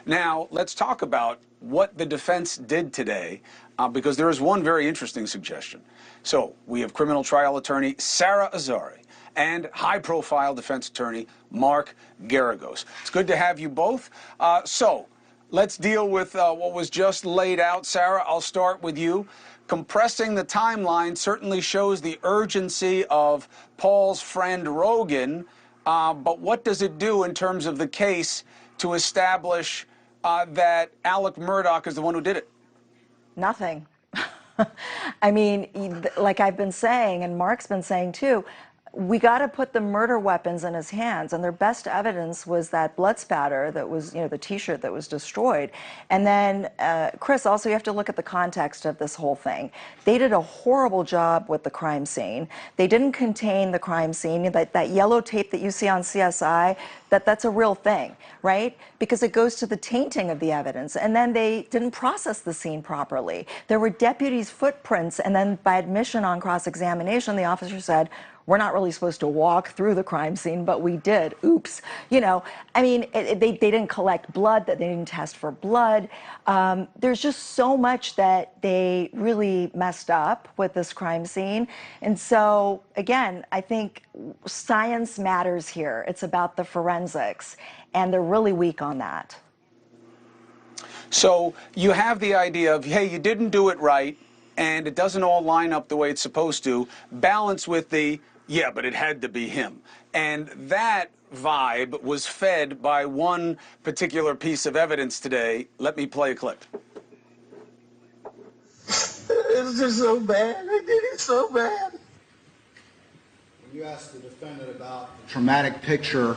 Now, let's talk about what the defense did today, because there is one very interesting suggestion. So we have criminal trial attorney Sara Azari and high-profile defense attorney Mark Geragos. It's good to have you both. So let's deal with what was just laid out. Sara, I'll start with you. Compressing the timeline certainly shows the urgency of Paul's friend Rogan, but what does it do in terms of the case to establish that Alex Murdaugh is the one who did it? Nothing. I mean, like I've been saying, and Mark's been saying too, we got to put the murder weapons in his hands, and their best evidence was that blood spatter that was, the T-shirt that was destroyed. And then, Chris, also you have to look at the context of this whole thing. They did a horrible job with the crime scene. They didn't contain the crime scene. That yellow tape that you see on CSI, that's a real thing, right? Because it goes to the tainting of the evidence. And then they didn't process the scene properly. There were deputies' footprints, and then by admission on cross-examination, the officer said, we're not really supposed to walk through the crime scene, but we did. Oops. I mean, they didn't collect blood, that they didn't test for blood. There's just so much that they really messed up with this crime scene. And so, again, I think science matters here. It's about the forensics, and they're really weak on that. So you have the idea of, hey, you didn't do it right, and it doesn't all line up the way it's supposed to, balance with the, yeah, but it had to be him. And that vibe was fed by one particular piece of evidence today. Let me play a clip. It's just so bad. I did it so bad. When you asked the defendant about the traumatic picture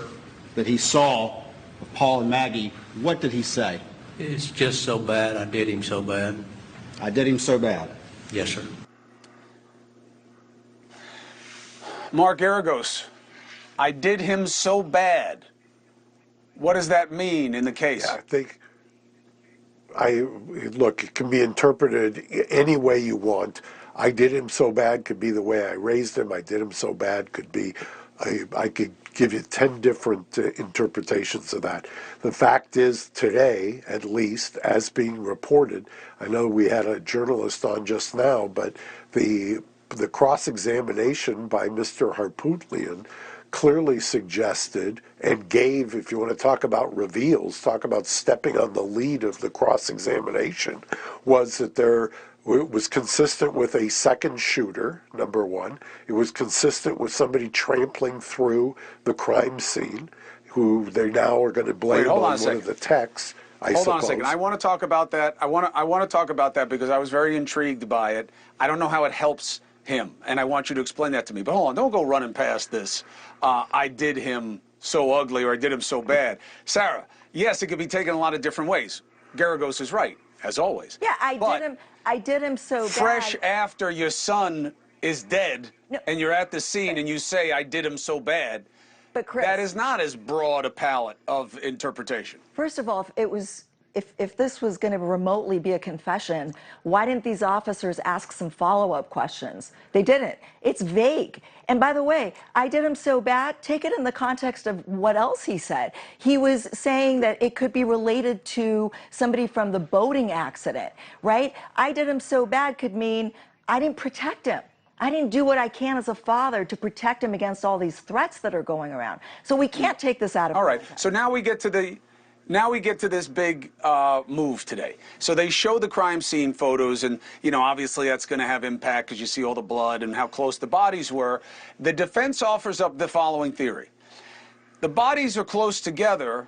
that he saw of Paul and Maggie, what did he say? It's just so bad. I did him so bad. I did him so bad. Yes, sir. Mark Geragos, I did him so bad. What does that mean in the case? Yeah, I think, look, it can be interpreted any way you want. I did him so bad could be the way I raised him. I did him so bad could be, I could give you 10 different interpretations of that. The fact is, today, at least, as being reported, I know we had a journalist on just now, but the cross-examination by Mr. Harpootlian clearly suggested and gave, if you want to talk about reveals, talk about stepping on the lead of the cross-examination, was that it was consistent with a second shooter, number one. It was consistent with somebody trampling through the crime scene, who they now are going to blame on one of the techs. Hold on a second. I want to talk about that. I want to talk about that because I was very intrigued by it. I don't know how it helps him, and I want you to explain that to me. But hold on, don't go running past this. I did him so ugly, or I did him so bad. Sara, yes, it could be taken a lot of different ways. Geragos is right, as always. Yeah, I did him so bad. Fresh after your son is dead, and you're at the scene, and you say, I did him so bad. But Chris, that is not as broad a palette of interpretation. First of all, if this was going to remotely be a confession, why didn't these officers ask some follow-up questions? They didn't. It's vague. And by the way, I did him so bad, take it in the context of what else he said. He was saying that it could be related to somebody from the boating accident, right? I did him so bad could mean I didn't protect him. I didn't do what I can as a father to protect him against all these threats that are going around. So we can't take this out of context. All right, so now we get to this big move today. So they show the crime scene photos, and obviously that's going to have impact because you see all the blood and how close the bodies were. The defense offers up the following theory: the bodies are close together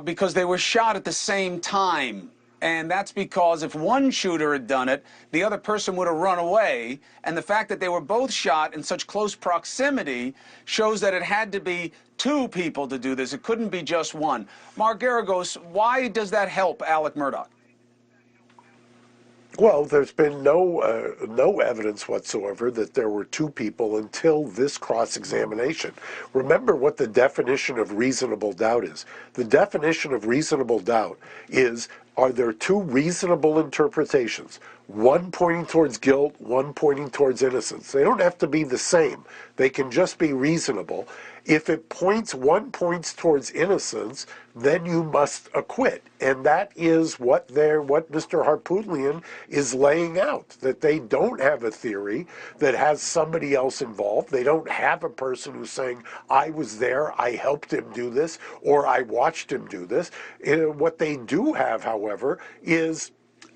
because they were shot at the same time. And that's because if one shooter had done it, the other person would have run away. And the fact that they were both shot in such close proximity shows that it had to be two people to do this. It couldn't be just one. Mark Geragos, why does that help Alex Murdaugh? Well, there's been no evidence whatsoever that there were two people until this cross-examination. Remember what the definition of reasonable doubt is. The definition of reasonable doubt is are there two reasonable interpretations, one pointing towards guilt, one pointing towards innocence. They don't have to be the same. They can just be reasonable. If one points towards innocence, then you must acquit. And that is what Mr. Harpootlian is laying out, that they don't have a theory that has somebody else involved. They don't have a person who's saying, I was there, I helped him do this, or I watched him do this. What they do have, however, is,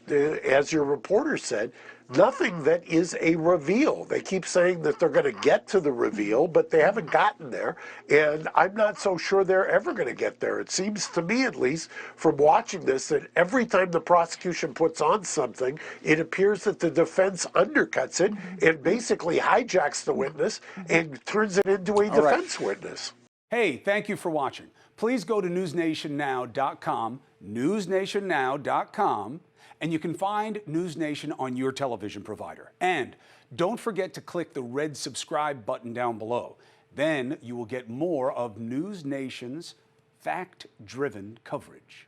as your reporter said, nothing that is a reveal. They keep saying that they're going to get to the reveal, but they haven't gotten there. And I'm not so sure they're ever going to get there. It seems to me, at least, from watching this, that every time the prosecution puts on something, it appears that the defense undercuts it and basically hijacks the witness and turns it into a defense witness. Hey, thank you for watching. Please go to newsnationnow.com, newsnationnow.com, and you can find News Nation on your television provider. And don't forget to click the red subscribe button down below. Then you will get more of News Nation's fact-driven coverage.